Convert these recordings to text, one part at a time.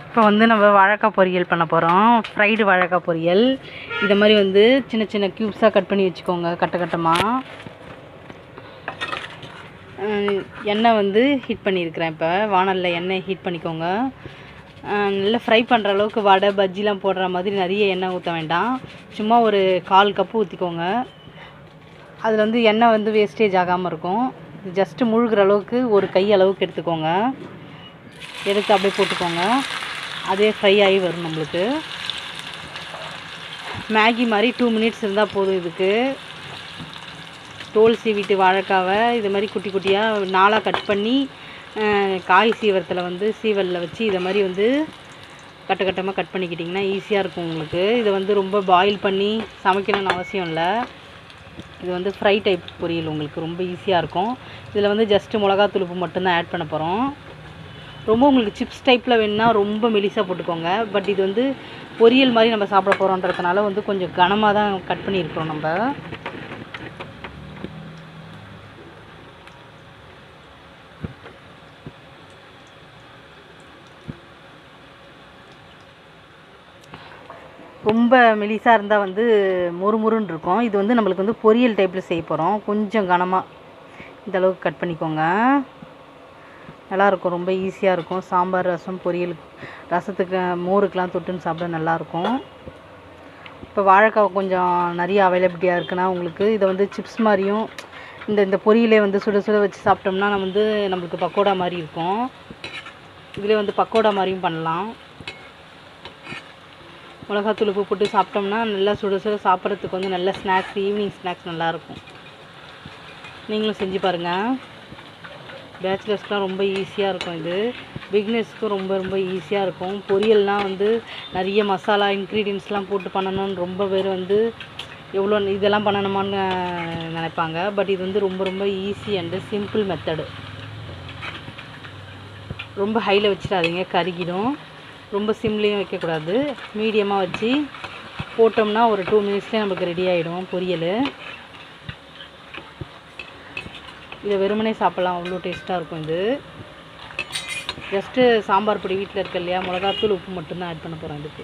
இப்போ வந்து நம்ம வாழைக்காய் பொரியல் பண்ண போகிறோம். ஃப்ரைடு வாழைக்காய் பொரியல். இதை மாதிரி வந்து சின்ன சின்ன க்யூப்ஸாக கட் பண்ணி வச்சுக்கோங்க, கட்டமாக. எண்ணெய் வந்து ஹீட் பண்ணியிருக்கிறேன். இப்போ வானலில் எண்ணெய் ஹீட் பண்ணிக்கோங்க. நல்லா ஃப்ரை பண்ணுற அளவுக்கு வடை பஜ்ஜிலாம் போடுற மாதிரி நிறைய எண்ணெய் ஊற்ற வேண்டாம். சும்மா ஒரு 1/4 கப்பு ஊற்றிக்கோங்க. அதில் வந்து எண்ணெய் வந்து வேஸ்டேஜ் ஆகாமல் இருக்கும். ஜஸ்ட்டு முழுகிற அளவுக்கு ஒரு கை அளவுக்கு எடுத்துக்கோங்க. எடுத்து அப்படியே போட்டுக்கோங்க. அதே ஃப்ரை ஆகி வரும் நம்மளுக்கு. மேகி மாதிரி 2 மினிட்ஸ் இருந்தால் போதும். இதுக்கு தோல் சீவிட்டு வாழைக்காவை இது மாதிரி குட்டி குட்டியாக 4ஆக கட் பண்ணி காய் சீவரத்தில் வந்து சீவலில் வச்சு இதை மாதிரி வந்து கட்டமாக கட் பண்ணிக்கிட்டிங்கன்னா ஈஸியாக இருக்கும் உங்களுக்கு. இதை வந்து ரொம்ப பாயில் பண்ணி சமைக்கணும்னு அவசியம் இல்லை. இது வந்து ஃப்ரை டைப் பொரியல் உங்களுக்கு ரொம்ப ஈஸியாக இருக்கும். இதில் வந்து ஜஸ்ட்டு மிளகாத்தூள் உப்பு மட்டும்தான் ஆட் பண்ண போகிறோம். ரொம்ப உங்களுக்கு சிப்ஸ் டைப்பில் வேணுன்னா ரொம்ப மெலிசாக போட்டுக்கோங்க. பட் இது வந்து பொரியல் மாதிரி நம்ம சாப்பிட போகிறோன்றதுனால வந்து கொஞ்சம் கனமாக தான் கட் பண்ணியிருக்கிறோம் நம்ம. ரொம்ப மெலிசாக இருந்தால் வந்து முறுமுறுன்னு இருக்கும். இது வந்து நம்மளுக்கு வந்து பொரியல் டைப்பில் செய்ய போகிறோம். கொஞ்சம் கனமாக இந்தளவுக்கு கட் பண்ணிக்கோங்க. நல்லாயிருக்கும், ரொம்ப ஈஸியாக இருக்கும். சாம்பார், ரசம், பொரியல், ரசத்துக்கு மோருக்கெலாம் தொட்டுன்னு சாப்பிட நல்லாயிருக்கும். இப்போ வாழைக்காய் கொஞ்சம் நிறைய அவைலபிலிட்டியாக இருக்குன்னா உங்களுக்கு இதை வந்து சிப்ஸ் மாதிரியும் இந்த பொரியலே வந்து சுட சுட வச்சு சாப்பிட்டோம்னா நம்மளுக்கு பக்கோடா மாதிரி இருக்கும். இதில் வந்து பக்கோடா மாதிரியும் பண்ணலாம். மிளகாத்தூள் உப்பு போட்டு சாப்பிட்டோம்னா நல்லா சுட சுட சாப்பிட்றதுக்கு வந்து நல்ல ஸ்நாக்ஸ், ஈவினிங் ஸ்நாக்ஸ் நல்லாயிருக்கும். நீங்களும் செஞ்சு பாருங்கள். பேச்சுலர்ஸ்க்குலாம் ரொம்ப ஈஸியாக இருக்கும். இது பிகினர்ஸ்க்கும் ரொம்ப ரொம்ப ஈஸியாக இருக்கும். பொரியல்னால் வந்து நிறைய மசாலா இன்க்ரீடியன்ட்ஸ்லாம் போட்டு பண்ணணும்னு ரொம்ப பேர் வந்து எவ்வளோ இதெல்லாம் பண்ணணுமான்னு நினைப்பாங்க. பட் இது வந்து ரொம்ப ரொம்ப ஈஸி அண்டு சிம்பிள் மெத்தடு. ரொம்ப ஹையில் வச்சிடாதீங்க, கருகிடும். ரொம்ப சிம்லேயும் வைக்கக்கூடாது, மீடியமாக வச்சு போட்டோம்னா ஒரு 2 மினிட்ஸ்லேயே நமக்கு ரெடி ஆகிடும் பொரியல். இதை வெறுமனே சாப்பிட்லாம், அவ்வளோ டேஸ்ட்டாக இருக்கும். இது ஜஸ்ட்டு சாம்பார் பொடி வீட்டில் இருக்க இல்லையா, மிளகாத்தூள் உப்பு மட்டும்தான் ஆட் பண்ண போகிறோம் இதுக்கு.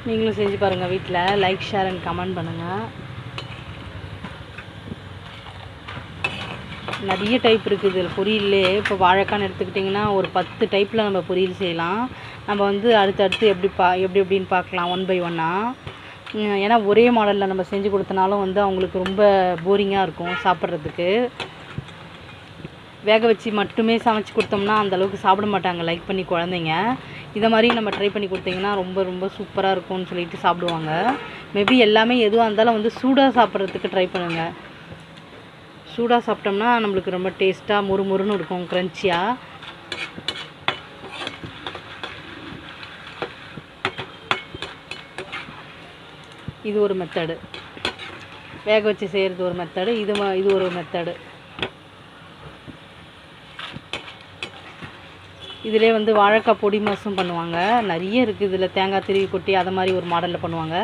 நீங்களும் செஞ்சு பாருங்கள் வீட்டில். லைக், ஷேர் அண்ட் கமெண்ட் பண்ணுங்கள். நிறைய டைப் இருக்குது இதில் பொரியல்லே. இப்போ வாழைக்கான்னு எடுத்துக்கிட்டிங்கன்னா ஒரு 10 டைப்பில் நம்ம பொரியல் செய்யலாம். நம்ம வந்து அடுத்தடுத்து எப்படின்னு பார்க்கலாம், 1 பை 1. ஏன்னா ஒரே மாடலில் நம்ம செஞ்சு கொடுத்தனாலும் வந்து அவங்களுக்கு ரொம்ப போரிங்காக இருக்கும் சாப்பிட்றதுக்கு. வேக வச்சு மட்டுமே சமைச்சு கொடுத்தோம்னா அந்தளவுக்கு சாப்பிட மாட்டாங்க லைக் பண்ணி குழந்தைங்க. இதை மாதிரி நம்ம ட்ரை பண்ணி கொடுத்தீங்கன்னா ரொம்ப ரொம்ப சூப்பராக இருக்கும்னு சொல்லிட்டு சாப்பிடுவாங்க. மேபி எல்லாமே எதுவாக இருந்தாலும் வந்து சூடாக சாப்பிட்றதுக்கு ட்ரை பண்ணுங்கள். சூடாக சாப்பிட்டோம்னா நம்மளுக்கு ரொம்ப டேஸ்ட்டாக முறுமுறுன்னு இருக்கும், க்ரன்ச்சியாக. இது ஒரு மெத்தடு. வேக வச்சு செய்கிறது ஒரு மெத்தடு. இது ஒரு மெத்தடு. இதிலே வந்து வாழைக்காய் பொடி மாசும் பண்ணுவாங்க. நிறைய இருக்குது இதில். தேங்காய் திருவி கொட்டி அதை மாதிரி ஒரு மாடலில் பண்ணுவாங்க.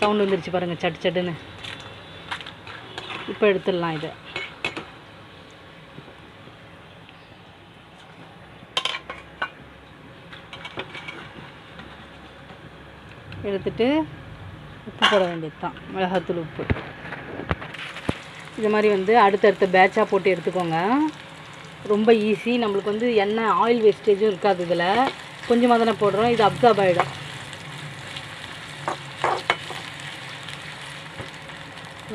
சவுண்டு வந்துருச்சு பாருங்கள், சட்டு சட்டுன்னு. இப்போ எடுத்துடலாம் இதை. எடுத்துட்டு உப்பு போட வேண்டியது தான், மிளகாத்தூள் உப்பு. இது மாதிரி வந்து அடுத்தடுத்த பேட்சாக போட்டு எடுத்துக்கோங்க. ரொம்ப ஈஸி. நம்மளுக்கு வந்து எண்ணெய் ஆயில் வேஸ்டேஜும் இருக்காது. இதில் கொஞ்சமாக தானே போடுறோம், இது அப்சார்ப் ஆகிடும்.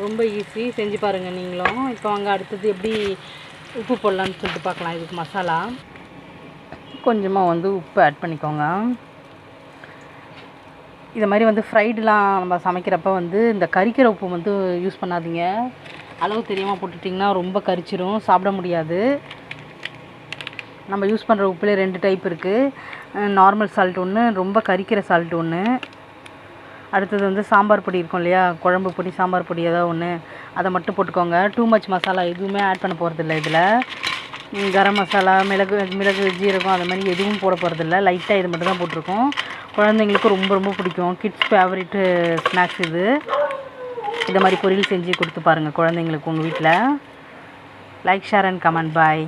ரொம்ப ஈஸி, செஞ்சு பாருங்கள் நீங்களும். இப்போ அங்கே அடுத்தது எப்படி உப்பு போடலான்னு சொல்லிட்டு பார்க்கலாம். இதுக்கு மசாலா கொஞ்சமாக வந்து உப்பு ஆட் பண்ணிக்கோங்க. இதை மாதிரி வந்து ஃப்ரைடுலாம் நம்ம சமைக்கிறப்ப வந்து இந்த கரிக்கிற உப்பு வந்து யூஸ் பண்ணாதீங்க. அளவு தெரியாமல் போட்டுட்டிங்கன்னா ரொம்ப கரிச்சிரும், சாப்பிட முடியாது. நம்ம யூஸ் பண்ணுற உப்புலேயே 2 டைப் இருக்குது. நார்மல் சால்ட் ஒன்று, ரொம்ப கரிக்கிற சால்ட் ஒன்று. அடுத்தது வந்து சாம்பார் பொடி இருக்கும் இல்லையா, குழம்பு பொடி, சாம்பார் பொடி ஏதோ ஒன்று, அதை மட்டும் போட்டுக்கோங்க. டூ மச் மசாலா எதுவுமே ஆட் பண்ண போகிறதில்ல இதில். கரம் மசாலா, மிளகு, ஜீரகம் அது மாதிரி எதுவும் போட போகிறதில்ல. லைட்டாக இது மட்டும் தான் போட்டிருக்கோம். குழந்தைங்களுக்கு ரொம்ப ரொம்ப பிடிக்கும். கிட்ஸ் ஃபேவரட்டு ஸ்நாக்ஸ் இது. இதை மாதிரி பொரியல் செஞ்சு கொடுத்து பாருங்கள் குழந்தைங்களுக்கு உங்கள் வீட்டில். Like, share and comment. Bye.